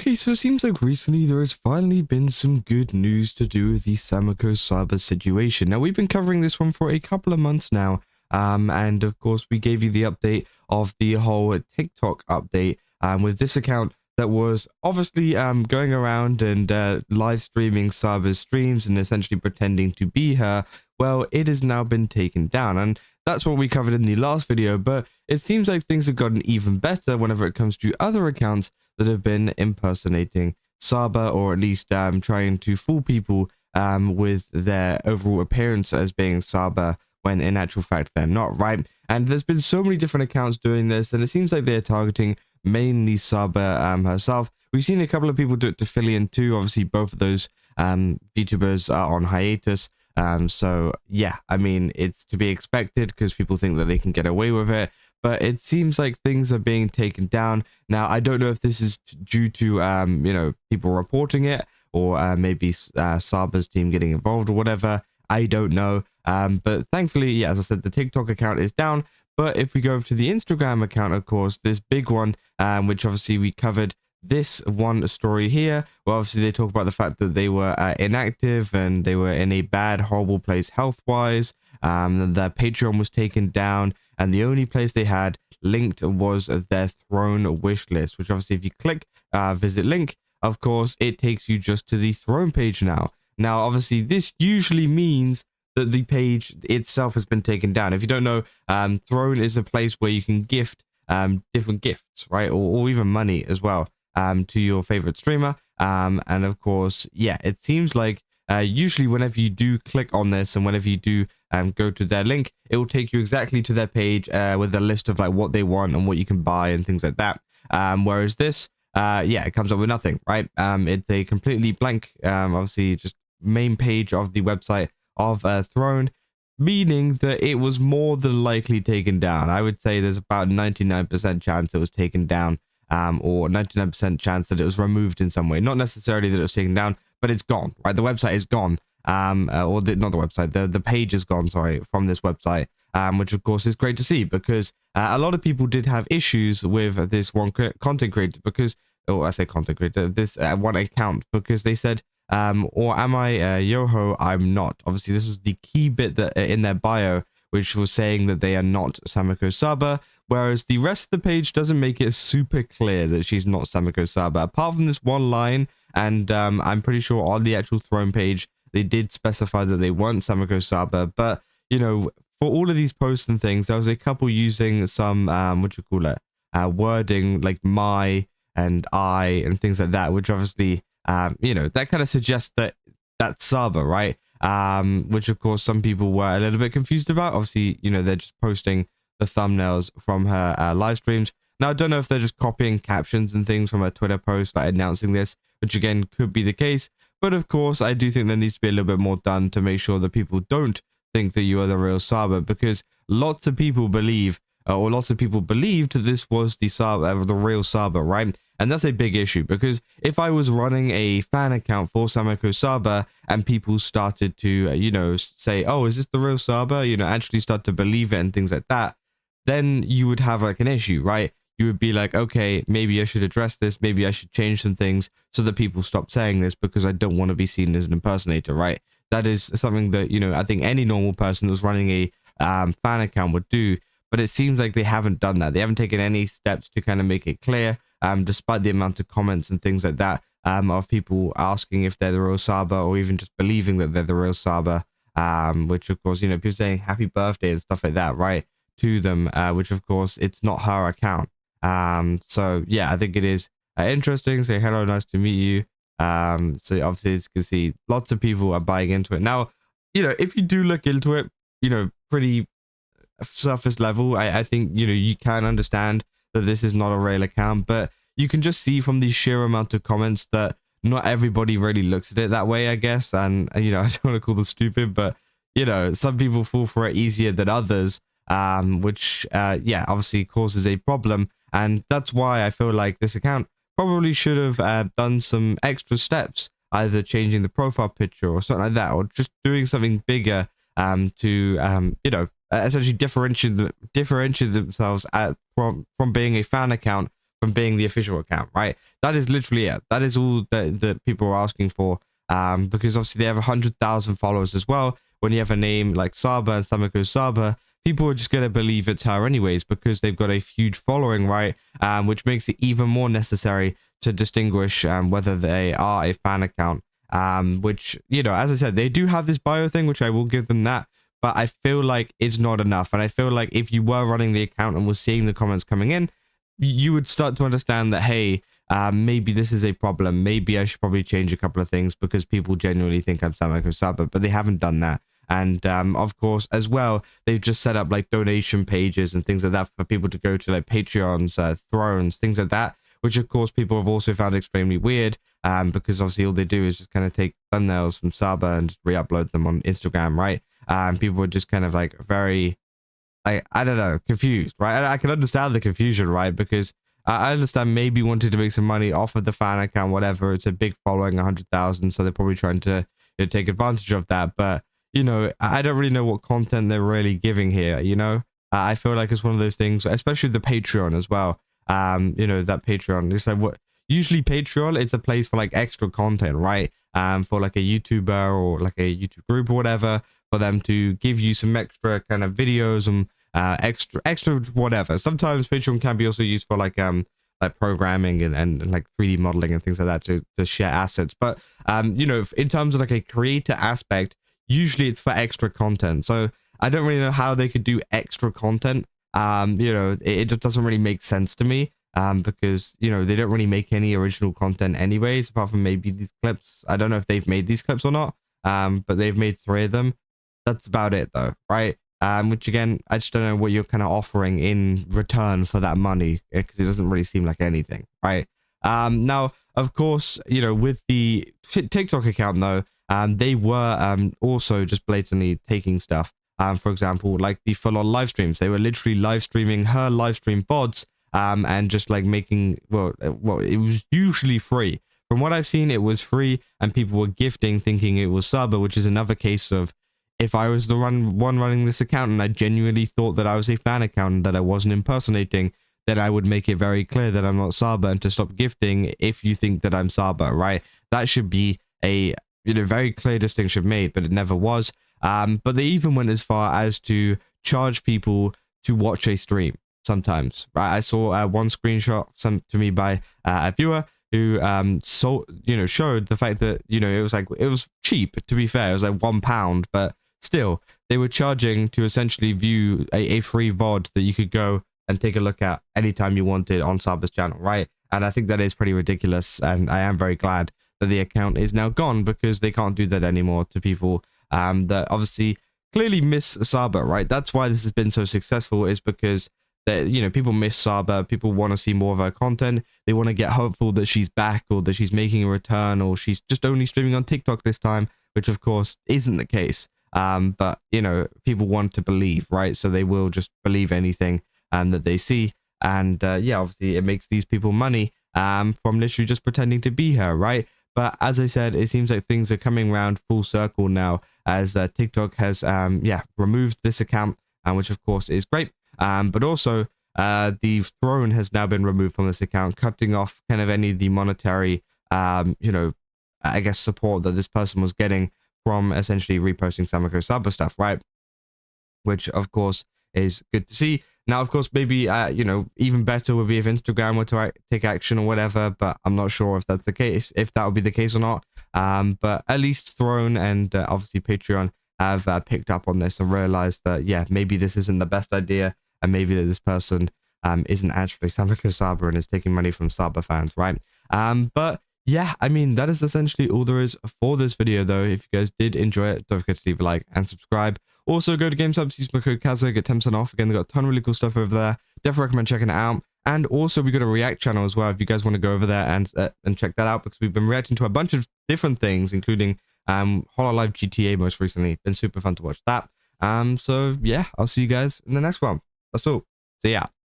Okay, so it seems like recently there has finally been some good news to do with the Sameko Saba situation. Now, we've been covering this one for a couple of months now, and of course, we gave you the update of the whole TikTok update with this account that was obviously going around and live streaming Saba's streams and essentially pretending to be her. Well, it has now been taken down, and that's what we covered in the last video, but it seems like things have gotten even better whenever it comes to other accounts that have been impersonating Saba, or at least trying to fool people with their overall appearance as being Saba, when in actual fact they're not, right? And there's been so many different accounts doing this, and it seems like they're targeting mainly Saba herself. We've seen a couple of people do it to Fillion too. Obviously, both of those VTubers are on hiatus. So yeah, I mean, it's to be expected because people think that they can get away with it. But it seems like things are being taken down. Now, I don't know if this is due to, people reporting it, or maybe Saba's team getting involved or whatever. I don't know. But thankfully, yeah, as I said, the TikTok account is down. But if we go over to the Instagram account, of course, this big one, which obviously we covered this one story here, well, obviously they talk about the fact that they were inactive and they were in a bad, horrible place health-wise. Their Patreon was taken down, and the only place they had linked was their throne wish list, which obviously if you click visit link, of course, it takes you just to the throne page now. Now, obviously, this usually means that the page itself has been taken down. If you don't know, throne is a place where you can gift different gifts, right? Or even money as well to your favorite streamer. And of course, yeah, it seems like usually whenever you do click on this and whenever you do go to their link, it will take you exactly to their page with a list of like what they want and what you can buy and things like that. Whereas this, yeah, it comes up with nothing, right? It's a completely blank, obviously just main page of the website of Throne, meaning that it was more than likely taken down. I would say there's about 99% chance it was taken down, or 99% chance that it was removed in some way. Not necessarily that it was taken down, but it's gone, right? The website is gone, not the website, the page is gone, sorry, from this website, which of course is great to see, because a lot of people did have issues with this one content creator, because, or I say content creator, this one account, because they said, or am I Yoho? I'm not. Obviously, this was the key bit that in their bio, which was saying that they are not Sameko Saba, whereas the rest of the page doesn't make it super clear that she's not Sameko Saba, apart from this one line. And I'm pretty sure on the actual throne page, they did specify that they weren't Sameko Saba. But, you know, for all of these posts and things, there was a couple using some, wording like my and I and things like that, which obviously, that kind of suggests that that's Saba, right? Which of course some people were a little bit confused about. Obviously, they're just posting the thumbnails from her live streams. Now, I don't know if they're just copying captions and things from a Twitter post, like announcing this, which again could be the case. But of course, I do think there needs to be a little bit more done to make sure that people don't think that you are the real Saba, because lots of people believe, or lots of people believed this was the Saba, the real Saba, right? And that's a big issue, because if I was running a fan account for Sameko Saba and people started to, say, oh, is this the real Saba? Actually start to believe it and things like that, then you would have like an issue, right? You would be like, okay, maybe I should address this. Maybe I should change some things so that people stop saying this, because I don't want to be seen as an impersonator, right? That is something that, I think any normal person who's running a fan account would do. But it seems like they haven't done that. They haven't taken any steps to kind of make it clear, despite the amount of comments and things like that of people asking if they're the real Saba, or even just believing that they're the real Saba, which of course, people saying happy birthday and stuff like that, right, to them, which of course, it's not her account. So yeah, I think it is interesting. Say hello, nice to meet you. So obviously, as you can see, lots of people are buying into it. Now, if you do look into it, pretty surface level, I think you can understand that this is not a real account, but you can just see from the sheer amount of comments that not everybody really looks at it that way, I guess. And I don't want to call them stupid, but some people fall for it easier than others, which yeah, obviously causes a problem. And that's why I feel like this account probably should have done some extra steps, either changing the profile picture or something like that, or just doing something bigger to essentially differentiate themselves from being a fan account from being the official account, right? That is literally it. That is all that people are asking for, because obviously they have 100,000 followers as well. When you have a name like Saba and Sameko Saba, people are just going to believe it's her anyways because they've got a huge following, right? Which makes it even more necessary to distinguish whether they are a fan account. Which, you know, as I said, they do have this bio thing, which I will give them that. But I feel like it's not enough. And I feel like if you were running the account and was seeing the comments coming in, you would start to understand that, hey, maybe this is a problem. Maybe I should probably change a couple of things because people genuinely think I'm Sameko Saba, but they haven't done that. And of course, as well, they've just set up like donation pages and things like that for people to go to, like Patreons, Thrones, things like that, which of course people have also found extremely weird, because obviously all they do is just kind of take thumbnails from Saba and just re-upload them on Instagram, right? People are just kind of like very, I don't know, confused, right? I can understand the confusion, right? Because I understand maybe wanting to make some money off of the fan account, whatever. It's a big following, 100,000, so they're probably trying to, you know, take advantage of that. But, you know, I don't really know what content they're really giving here, you know? I feel like it's one of those things, especially the Patreon as well. You know, that Patreon, it's like what, usually Patreon, it's a place for like extra content, right? For like a YouTuber or like a YouTube group or whatever, for them to give you some extra kind of videos and extra whatever. Sometimes Patreon can be also used for like programming and like 3D modeling and things like that to share assets. But you know, in terms of like a creator aspect, usually it's for extra content. So I don't really know how they could do extra content. You know, it just doesn't really make sense to me. Because, you know, they don't really make any original content anyways, apart from maybe these clips. I don't know if they've made these clips or not, but they've made 3 of them. That's about it though, right? Which again, I just don't know what you're kind of offering in return for that money, because it doesn't really seem like anything, right? Now, of course, you know, with the TikTok account though, they were also just blatantly taking stuff. For example, like the full-on live streams. They were literally live streaming her live stream VODs, and just like making, well, it was usually free. From what I've seen, it was free, and people were gifting thinking it was Saba, which is another case of, if I was the one running this account and I genuinely thought that I was a fan account and that I wasn't impersonating, then I would make it very clear that I'm not Saba and to stop gifting if you think that I'm Saba, right? That should be a, you know, very clear distinction made, but it never was. But they even went as far as to charge people to watch a stream sometimes, right? I saw one screenshot sent to me by a viewer who showed the fact that, you know, it was cheap, to be fair. It was like £1, but still, they were charging to essentially view a free VOD that you could go and take a look at anytime you wanted on Saba's channel, right? And I think that is pretty ridiculous, and I am very glad that the account is now gone, because they can't do that anymore to people that obviously clearly miss Saba, right? That's why this has been so successful, is because that, you know, people miss Saba, people want to see more of her content, they want to get hopeful that she's back, or that she's making a return, or she's just only streaming on TikTok this time, which of course isn't the case. But, you know, people want to believe, right? So they will just believe anything that they see. And yeah, obviously it makes these people money from literally just pretending to be her, right? But as I said, it seems like things are coming around full circle now, as TikTok has removed this account, which of course is great. But also the throne has now been removed from this account, cutting off kind of any of the monetary you know, I guess support that this person was getting from essentially reposting Sameko Saba stuff, right? Which of course is good to see. Now, of course, maybe you know, even better would be if Instagram were to take action or whatever, but I'm not sure if that's the case, if that would be the case or not. But at least Throne and obviously Patreon have picked up on this and realized that, yeah, maybe this isn't the best idea, and maybe that this person isn't actually Sameko Saba and is taking money from Saba fans, right? But yeah, I mean, that is essentially all there is for this video, though. If you guys did enjoy it, don't forget to leave a like and subscribe. Also, go to GameStop, use my code Kazo, get 10% off. Again, they've got a ton of really cool stuff over there. Definitely recommend checking it out. And also, we got a React channel as well, if you guys want to go over there and check that out, because we've been reacting to a bunch of different things, including hololive GTA most recently. Been super fun to watch that. So yeah, I'll see you guys in the next one. That's all. See ya.